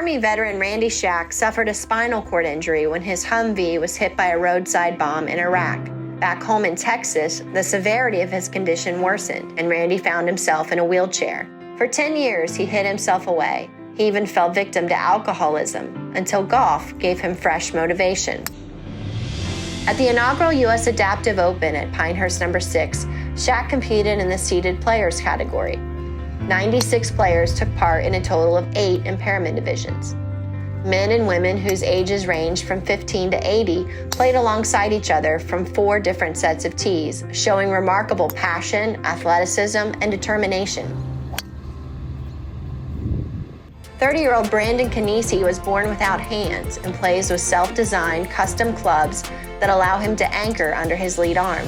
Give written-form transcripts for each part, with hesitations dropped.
Army veteran Randy Shack suffered a spinal cord injury when his Humvee was hit by a roadside bomb in Iraq. Back home in Texas, the severity of his condition worsened, and Randy found himself in a wheelchair. For 10 years, he hid himself away. He even fell victim to alcoholism, until golf gave him fresh motivation. At the inaugural U.S. Adaptive Open at Pinehurst No. 6, Shack competed in the seeded players category. 96 players took part in a total of 8 impairment divisions. Men and women whose ages ranged from 15 to 80 played alongside each other from 4 different sets of tees, showing remarkable passion, athleticism, and determination. 30-year-old Brandon Canisi was born without hands and plays with self-designed custom clubs that allow him to anchor under his lead arm.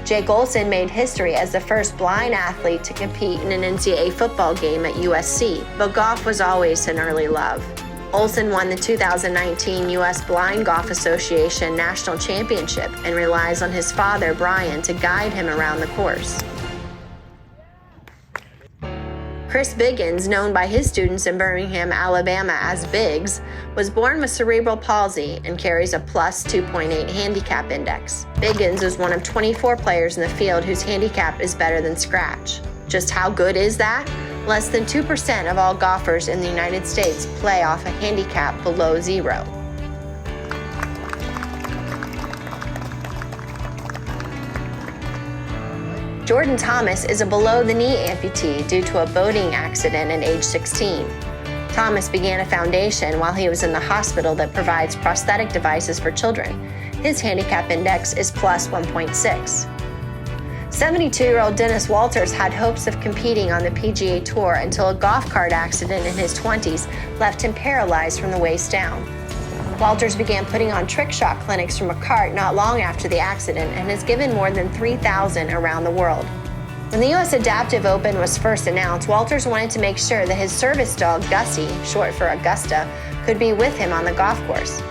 Jake Olson made history as the first blind athlete to compete in an NCAA football game at USC, but golf was always an early love. Olson won the 2019 U.S. Blind Golf Association National Championship and relies on his father, Brian, to guide him around the course. Chris Biggins, known by his students in Birmingham, Alabama as Biggs, was born with cerebral palsy and carries a plus 2.8 handicap index. Biggins is one of 24 players in the field whose handicap is better than scratch. Just how good is that? Less than 2% of all golfers in the United States play off a handicap below 0. Jordan Thomas is a below-the-knee amputee due to a boating accident at age 16. Thomas began a foundation while he was in the hospital that provides prosthetic devices for children. His handicap index is plus 1.6. 72-year-old Dennis Walters had hopes of competing on the PGA Tour until a golf cart accident in his 20s left him paralyzed from the waist down. Walters began putting on trick shot clinics from a cart not long after the accident and has given more than 3,000 around the world. When the U.S. Adaptive Open was first announced, Walters wanted to make sure that his service dog, Gussie, short for Augusta, could be with him on the golf course.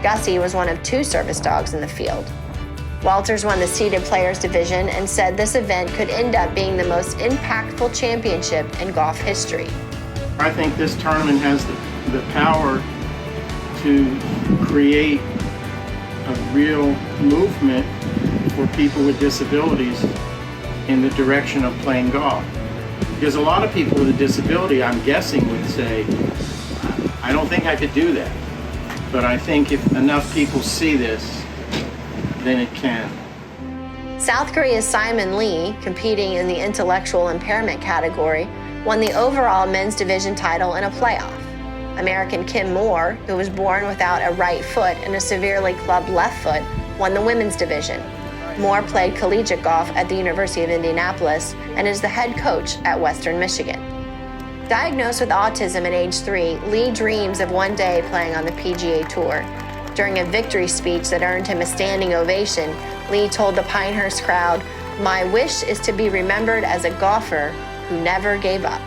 Gussie was one of 2 service dogs in the field. Walters won the seeded players division and said this event could end up being the most impactful championship in golf history. I think this tournament has the power to create a real movement for people with disabilities in the direction of playing golf. Because a lot of people with a disability, I'm guessing, would say, I don't think I could do that. But I think if enough people see this, then it can. South Korea's Simon Lee, competing in the intellectual impairment category, won the overall men's division title in a playoff. American Kim Moore, who was born without a right foot and a severely clubbed left foot, won the women's division. Moore played collegiate golf at the University of Indianapolis and is the head coach at Western Michigan. Diagnosed with autism at age 3, Lee dreams of one day playing on the PGA Tour. During a victory speech that earned him a standing ovation, Lee told the Pinehurst crowd, "My wish is to be remembered as a golfer who never gave up."